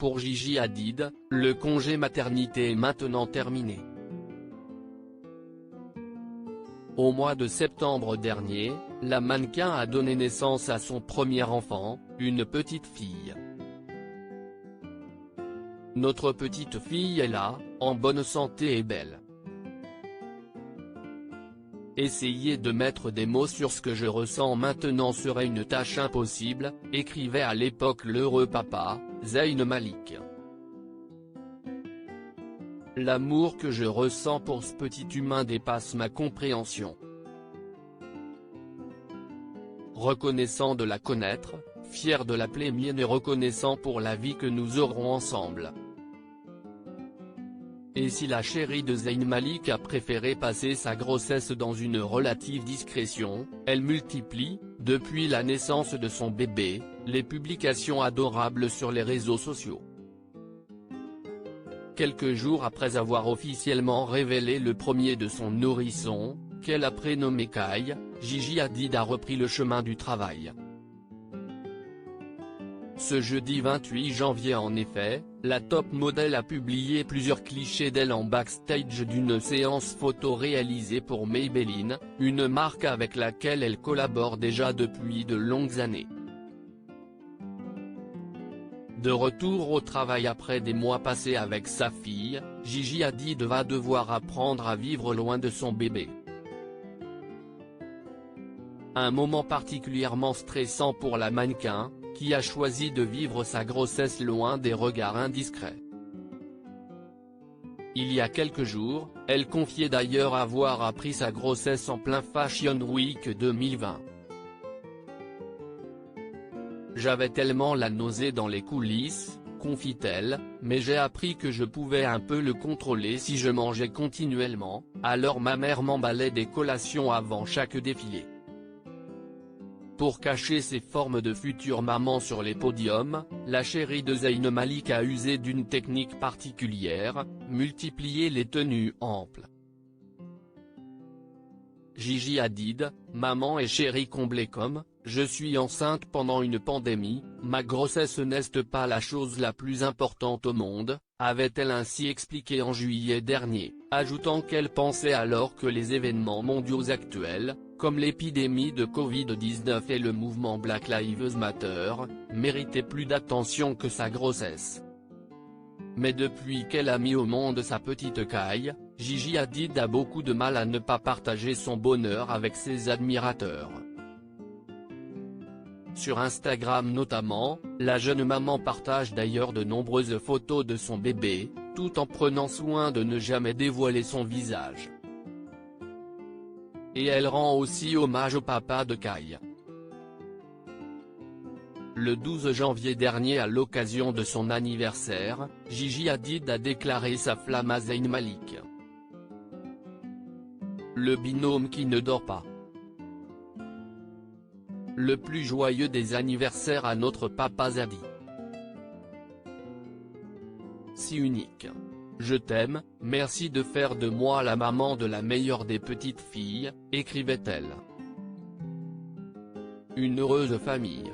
Pour Gigi Hadid, le congé maternité est maintenant terminé. Au mois de septembre dernier, la mannequin a donné naissance à son premier enfant, une petite fille. Notre petite fille est là, en bonne santé et belle. Essayer de mettre des mots sur ce que je ressens maintenant serait une tâche impossible, écrivait à l'époque l'heureux papa, Zayn Malik. L'amour que je ressens pour ce petit humain dépasse ma compréhension. Reconnaissant de la connaître, fier de l'appeler mienne et reconnaissant pour la vie que nous aurons ensemble. Et si la chérie de Zayn Malik a préféré passer sa grossesse dans une relative discrétion, elle multiplie, depuis la naissance de son bébé, les publications adorables sur les réseaux sociaux. Quelques jours après avoir officiellement révélé le premier de son nourrisson, qu'elle a prénommé Kai, Gigi Hadid a repris le chemin du travail. Ce jeudi 28 janvier en effet, la top modèle a publié plusieurs clichés d'elle en backstage d'une séance photo réalisée pour Maybelline, une marque avec laquelle elle collabore déjà depuis de longues années. De retour au travail après des mois passés avec sa fille, Gigi Hadid va devoir apprendre à vivre loin de son bébé. Un moment particulièrement stressant pour la mannequin, qui a choisi de vivre sa grossesse loin des regards indiscrets. Il y a quelques jours, elle confiait d'ailleurs avoir appris sa grossesse en plein Fashion Week 2020. J'avais tellement la nausée dans les coulisses, confie-t-elle, mais j'ai appris que je pouvais un peu le contrôler si je mangeais continuellement, alors ma mère m'emballait des collations avant chaque défilé. Pour cacher ses formes de future maman sur les podiums, la chérie de Zayn Malik a usé d'une technique particulière, multiplier les tenues amples. Gigi Hadid, maman et chérie comblée comme « Je suis enceinte pendant une pandémie, ma grossesse n'est pas la chose la plus importante au monde », avait-elle ainsi expliqué en juillet dernier, ajoutant qu'elle pensait alors que les événements mondiaux actuels, comme l'épidémie de Covid-19 et le mouvement Black Lives Matter, méritaient plus d'attention que sa grossesse. Mais depuis qu'elle a mis au monde sa petite Kai, Gigi Hadid a beaucoup de mal à ne pas partager son bonheur avec ses admirateurs. Sur Instagram notamment, la jeune maman partage d'ailleurs de nombreuses photos de son bébé, tout en prenant soin de ne jamais dévoiler son visage. Et elle rend aussi hommage au papa de Kai. Le 12 janvier dernier à l'occasion de son anniversaire, Gigi Hadid a déclaré sa flamme à Zayn Malik. Le binôme qui ne dort pas. Le plus joyeux des anniversaires à notre papa Zadie. Si unique. Je t'aime, merci de faire de moi la maman de la meilleure des petites filles, écrivait-elle. Une heureuse famille.